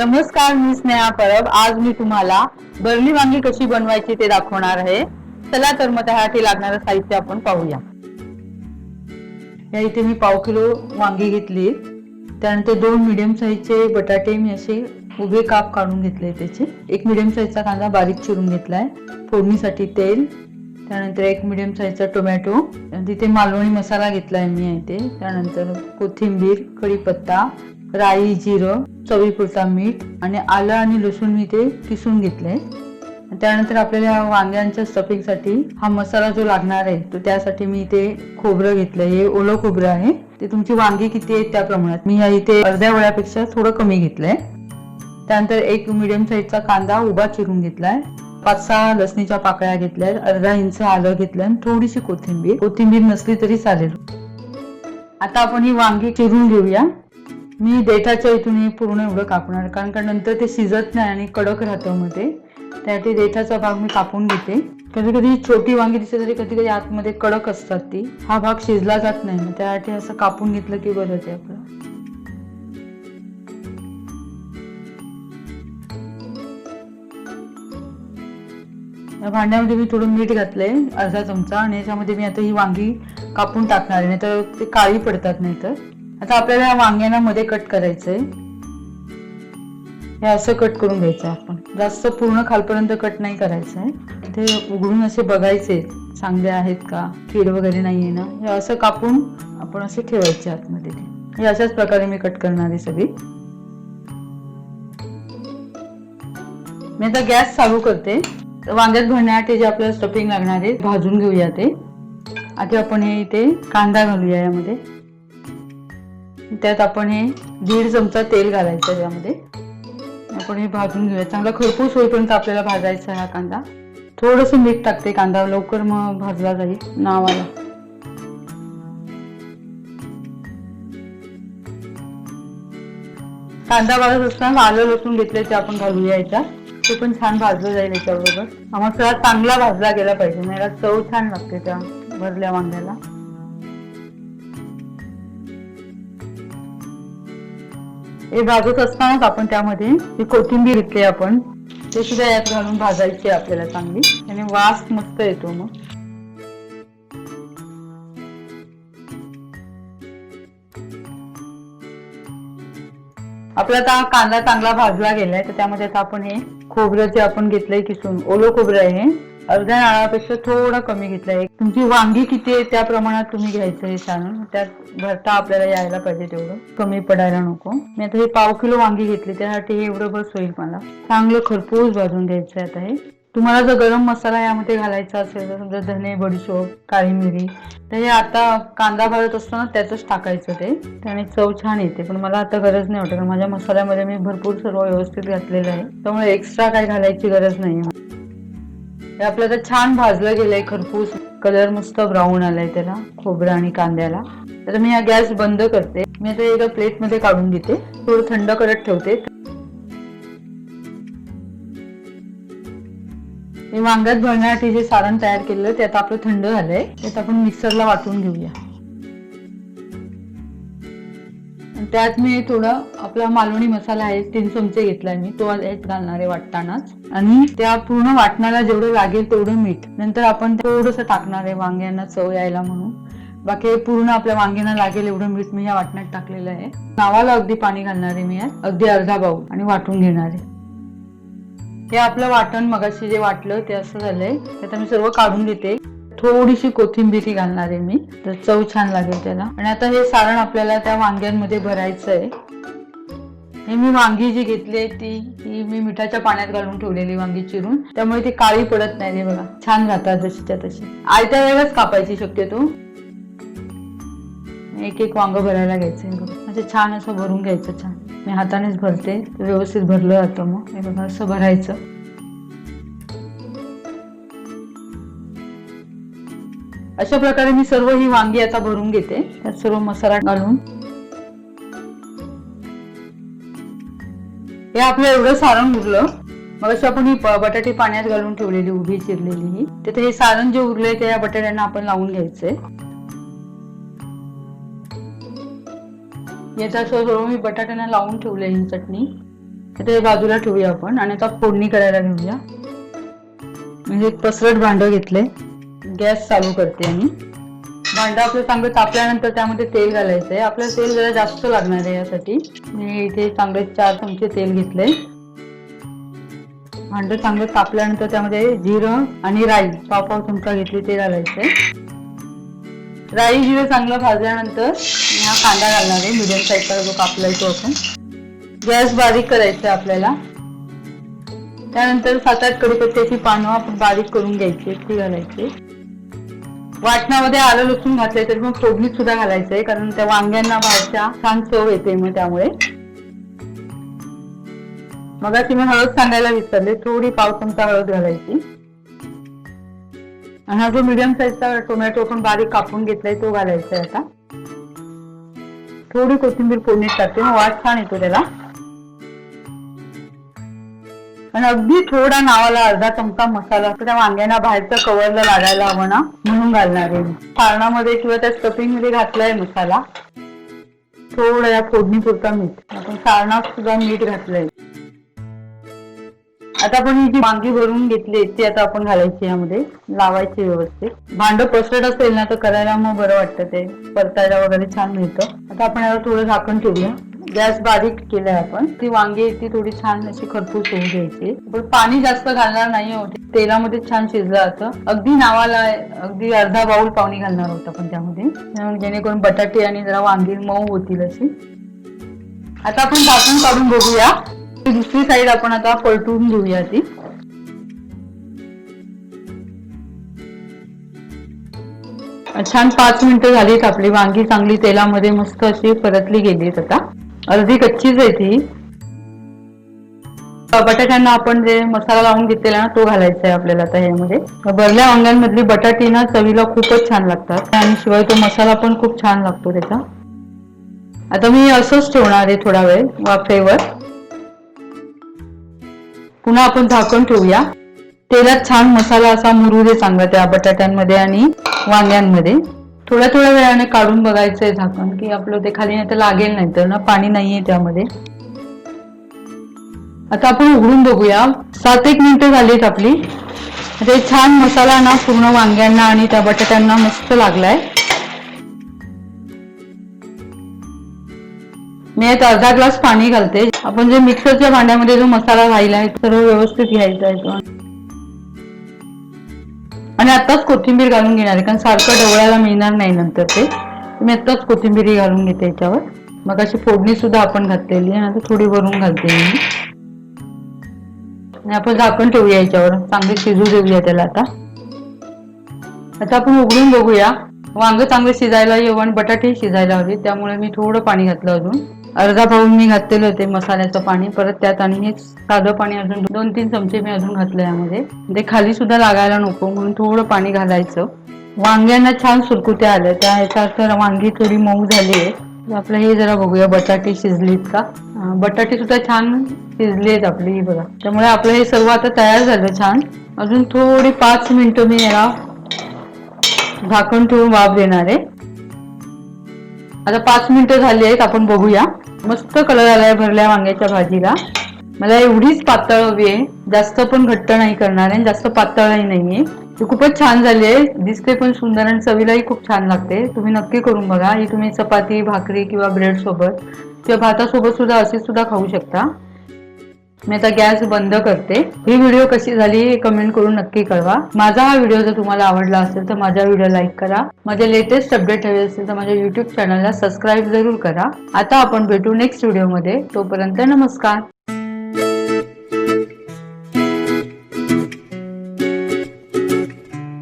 नमस्कार, मी स्नेहा परब। आज मी तुम्हाला भरली वांगी कशी बनवायची ते दाखवणार आहे। चला तर मग त्यासाठी लागणारं साहित्य आपण पाहूया। या इथे मी पाव किलो वांगी घेतली, त्यानंतर 2 मीडियम साईजचे बटाटे मी असे उभे काप काढून घेतले, त्याचे एक मीडियम साईजचा कांदा बारीक चिरून घेतलाय, फोडणीसाठी तेल, त्यानंतर एक मीडियम साईजचा टोमॅटो, तिथे मालवणी मसाला घेतलाय मी इथे, त्यानंतर कोथिंबीर, कढीपत्ता, राई, जिरं, चवीपुरता मीठ आणि आलं आणि लसूण मी ते किसून घेतलंय। त्यानंतर आपल्याला वांग्यांच्या स्टफिंगसाठी हा मसाला जो लागणार आहे तो त्यासाठी मी इथे खोबरं घेतलंय, हे ओलं खोबरं आहे, ते तुमची वांगी किती आहेत त्या प्रमाणात मी इथे अर्ध्या वड्यापेक्षा थोडं कमी घेतलंय। त्यानंतर एक मीडियम साईजचा कांदा उभा चिरून घेतलाय, 5-6 लसणीच्या पाकळ्या घेतल्या, अर्धा इंच आलं घेतलं आणि थोडीशी कोथिंबीर नसली तरी चालेल। आता आपण ही वांगी चिरून घेऊया। मी देठाच्या इथून हे पूर्ण एवढं कापणार, कारण का नंतर ते शिजत नाही आणि कडक राहतं मध्ये, त्यासाठी देठाचा भाग मी कापून घेते। कधी कधी छोटी वांगी दिसते तरी कधी कधी आतमध्ये कडक असतात, ती हा भाग शिजला जात नाही, त्यासाठी असं कापून घेतलं की बरंच आहे आपलं। या भांड्यामध्ये मी थोडं मीठ घातलंय, अर्धा चमचा, आणि याच्यामध्ये मी आता ही वांगी कापून टाकणार आहे, नाही तर ते काळी पडतात नाही तर। आता आपल्याला या वांग्यांना मध्ये कट करायचंय, हे असं कट करून घ्यायचं आपण, जास्त पूर्ण खालपर्यंत कट नाही करायचंय। ते उघडून असे बघायचे चांगले आहेत का, कीड वगैरे नाहीये ना, हे असं कापून आपण असे ठेवायचे आतमध्ये। हे अशाच प्रकारे मी कट करणार आहे सगळी। मी आता गॅस चालू करते। वांग्यात भरण्यासाठी जे आपल्याला स्टफिंग लागणार आहे भाजून घेऊया ते। आधी आपण हे इथे कांदा घालूया यामध्ये, त्यात आपण हे 1.5 चमचा तेल घालायचं, यामध्ये आपण हे भाजून घेऊया, चांगला खरपूस होईपर्यंत आपल्याला भाजायचा हा कांदा। थोडंसं मीठ टाकते, कांदा लवकर मग भाजला जाईल नावाला। कांदा भाजत असताना आलं लसूण घेतले ते आपण घालूया याच्यात, ते पण छान भाजलं जाईल याच्याबरोबर। हा मसाला चांगला भाजला गेला पाहिजे, नाही चव छान लागते त्या भरल्या वांग्याला। हे भाजत असतानाच आपण त्यामध्ये ही कोथिंबीर घेतली आपण, ते सुद्धा यात घालून भाजायची आपल्याला चांगली, त्याने वास मस्त येतो मग। आपला आता कांदा चांगला भाजला गेलाय, तर त्यामध्ये आता आपण हे खोबरं जे आपण घेतलंय किसून, ओलं खोबरं आहे, अर्ध्या नारळापेक्षा थोडं कमी घेतलंय। तुमची वांगी किती आहे त्या प्रमाणात तुम्ही घ्यायचं हे सारण, त्यात भरता आपल्याला यायला पाहिजे तेवढं, कमी पडायला नको। मी आता हे पाव किलो वांगी घेतली, त्यासाठी हे एवढं बस होईल मला। चांगलं खरपूस भाजून घ्यायचंय आता हे। तुम्हाला जर गरम मसाला यामध्ये घालायचा असेल तर समजा धने, बडीशोप, काळी मिरी, तर हे आता कांदा भाजत असताना त्यातच टाकायचं, ते त्याने चव छान येते। पण मला आता गरज नाही वाटत, माझ्या मसाल्यामध्ये मी भरपूर सर्व व्यवस्थित घातलेलं आहे, त्यामुळे एक्स्ट्रा काय घालायची गरज नाही। हे आपलं तर छान भाजलं गेलंय खरपूस, कलर मस्त ब्राऊन आलाय त्याला, खोबरं आणि कांद्याला। तर मी हा गॅस बंद करते। मी आता एका प्लेट मध्ये काढून घेते, थोडं थंड करत ठेवते। हे वांग्यात भरण्यासाठी जे सारण तयार केलेलं ते आता आपलं थंड झालंय, त्यात आपण मिक्सरला वाटून घेऊया। त्यात मी थोडं आपला मालवणी मसाला आहे 3 चमचे घेतलाय मी, तो यात घालणार आहे वाटतानाच, आणि त्या पूर्ण वाटणाला जेवढं लागेल तेवढं मीठ नंतर आपण थोडंसं टाकणार आहे वांग्यांना चव यायला म्हणून। बाकी पूर्ण आपल्या वांग्यांना लागेल एवढं मीठ मी या वाटणात टाकलेलं आहे। नावाला अगदी पाणी घालणार आहे मी यात, अगदी अर्धा बाऊल, आणि वाटून घेणार आहे। हे आपलं वाटण मगाशी जे वाटलं ते असं झालंय, आता मी सर्व काढून घेते। थोडीशी कोथिंबीर घालणार आहे मी, तर चव छान लागेल त्याला। आणि आता हे सारण आपल्याला त्या वांग्यांमध्ये भरायचं आहे। हे मी वांगी जी घेतली ती मी मिठाच्या पाण्यात घालून ठेवलेली वांगी चिरून, त्यामुळे ती काळी पडत नाही, हे बघा छान राहतात जशीच्या तशी। आयत्या वेळेलाच कापायची शक्यतो। एक एक वांग भरायला घ्यायचंय बघा, म्हणजे छान असं भरून घ्यायचं, छान मी हातानेच भरते, व्यवस्थित भरलं जातं मग। हे बघा असं भरायचं। अशा प्रकारे मी सर्व ही वांगी आता भरून घेते, त्यात सर्व मसाला घालून। हे आपलं एवढं सारण उरलं, मग अशी आपण ही बटाटे पाण्यात घालून ठेवलेली उभी चिरलेली ही, तिथे हे सारण जे उरलंय ते या बटाट्यांना आपण लावून घ्यायचंय। याचा सर्व मी बटाट्यांना लावून ठेवले ही चटणी। आता हे बाजूला ठेवूया आपण आणि आता फोडणी करायला घेऊया. म्हणजे एक पसरट भांडं घेतलंय. गॅस चालू करते आणि भांडं आपलं चांगलं तापल्यानंतर त्यामध्ये तेल घालायचंय. आपल्याला तेल जरा जास्त लागणार आहे यासाठी. मी इथे चांगले 4 चमचे तेल घेतलंय. भांडं चांगलं तापल्यानंतर त्यामध्ये जिरं आणि राई पाव चमचा घेतली ते घालायचंय. राई जिरं चांगलं भाजल्यानंतर हा कांदा घालणार आहे. मीडियम साईजचा जो कापलाय तो आपण. गॅस बारीक करायचा आपल्याला. त्यानंतर 7-8 कढीपत्त्याची पानं आपण बारीक करून घ्यायची ती घालायची. वाटणामध्ये आलं लसूण घातलंय तरी मग फोडणीत सुद्धा घालायचंय, कारण त्या वांग्यांना बाहेरच्या छान चव येते. मग त्यामुळे मगाशी मी हळद सांगायला विसरले. थोडी पाव चमचा हळद घालायची. आणि हा जो मीडियम साईजचा टोमॅटो आपण बारीक कापून घेतलाय तो घालायचा आहे. आता थोडी कोथिंबीर फोडणीत टाकते, मग वास छान येतो त्याला. आणि अगदी थोडा नावाला अर्धा चमचा मसाला त्या वांग्यांना बाहेरच्या कवरला लागायला हवं ना म्हणून घालणार आहे. सारणामध्ये किंवा त्या स्टफिंग मध्ये घातलाय मसाला. थोडं या फोडणी पुरता मीठ, आपण सारणात सुद्धा मीठ घातलंय. आता आपण ही जी वांगी भरून घेतली ती आता आपण घालायची यामध्ये, लावायची व्यवस्थित. भांडं पसरट असेल ना तर करायला मग बरं वाटतं, ते परतायला वगैरे छान मिळतं. आता आपण याला थोडं झाकण ठेवूया. गॅस बारीक केलाय आपण. ती वांगी ती थोडी छान अशी खरपूस होऊ द्यायची. पण पाणी जास्त घालणार नाही होते, तेलामध्ये छान शिजलं जातं. अगदी नावाला अगदी अर्धा बाउल पाणी घालणार होतं आपण त्यामध्ये, जेणेकरून बटाटे आणि जरा वांगी मऊ होतील अशी. आता आपण झाकण काढून बघूया. दुसरी साईड आपण आता पलटून घेऊया ती. छान 5 मिनिटं झालीत. आपली वांगी चांगली तेलामध्ये मस्त अशी परतली गेलीत. आता अर्धी कच्चीच आहे ती. बटाट्यांना आपण जे मसाला लावून घेतलेला ना तो घालायचा आहे आपल्याला आता ह्यामध्ये. भरल्या वांग्यांमधली बटाटी ना चवीला खूपच छान लागतात आणि शिवाय तो मसाला पण खूप छान लागतो त्याचा. आता मी असंच ठेवणार आहे थोडा वेळ वाफेवर. पुन्हा आपण झाकण ठेवूया. तेलात छान मसाला असा मुरू दे चांगला त्या बटाट्यांमध्ये आणि वांग्यांमध्ये. थोड्या थोड्या वेळाने काढून बघायचंय झाकण, की आपलं ते खाली नाही तर लागेल, नाही तर ना पाणी नाहीये त्यामध्ये. आता आपण उघडून बघूया. 7-1 मिनिटं झालीत आपली. ते छान मसाला ना पूर्ण वांग्यांना आणि त्या बटाट्यांना मस्त लागलाय. मी यात अर्धा ग्लास पाणी घालते. आपण जे मिक्सरच्या भांड्यामध्ये जो मसाला राहिलाय सर्व व्यवस्थित घ्यायचा आहे तो. आणि आताच कोथिंबीर घालून घेणार आहे, कारण सारखं ढवळायला मिळणार नाही नंतर ते. मी आताच कोथिंबीर घालून घेते याच्यावर. मग अशी फोडणी सुद्धा आपण घातलेली आहे. आता थोडी वरून घालते मी. आणि आपण झाकण ठेवूया याच्यावर, चांगले शिजू देऊया त्याला. आता आपण उघडून बघूया. वांग चांगले शिजायला हवं आणि बटाटे शिजायला हवे, त्यामुळे मी थोडं पाणी घातलं. अजून अर्धा पाऊल मी घातलेलं होते मसाल्याचं पाणी. परत त्यात आणि हे साधं पाणी अजून 2-3 चमचे मी अजून घातलं यामध्ये. ते खाली सुद्धा लागायला नको म्हणून थोडं पाणी घालायचं. वांग्यांना छान सुरकुत्या आल्या, त्या ह्याचा अर्थ वांगी थोडी मऊ झाली आहे. आपलं हे जरा बघूया बटाटे शिजलीत का. बटाटे सुद्धा छान शिजली आहेत आपली, बघा. त्यामुळे आपलं हे सर्व आता तयार झालं छान. अजून थोडी 5 मिनिटं मी याला झाकण ठेवून वाफ देणार आहे. आता 5 मिनिटं झाली आहेत. आपण बघूया. मस्त कलर आलाय भरल्या वांग्याच्या भाजीला. मला एवढीच पातळ हवी आहे, जास्त पण घट्ट नाही करणार आहे, जास्त पातळही नाहीये. ती खूपच छान झाली आहे, दिसते पण सुंदर आणि चवीलाही खूप छान लागते. तुम्ही नक्की करून बघा. ही तुम्ही चपाती, भाकरी किंवा ब्रेड सोबत किंवा भातासोबत सुद्धा अशी सुद्धा खाऊ शकता. मी आता गॅस बंद करते. ही व्हिडिओ कशी झाली हे कमेंट करून नक्की कळवा. माझा हा व्हिडिओ जर तुम्हाला आवडला असेल तर माझ्या व्हिडिओ लाईक करा. माझे लेटेस्ट अपडेट हवे असेल तर माझ्या युट्यूब चॅनलला सबस्क्राईब जरूर करा. आता आपण भेटू नेक्स्ट व्हिडिओमध्ये. तोपर्यंत नमस्कार.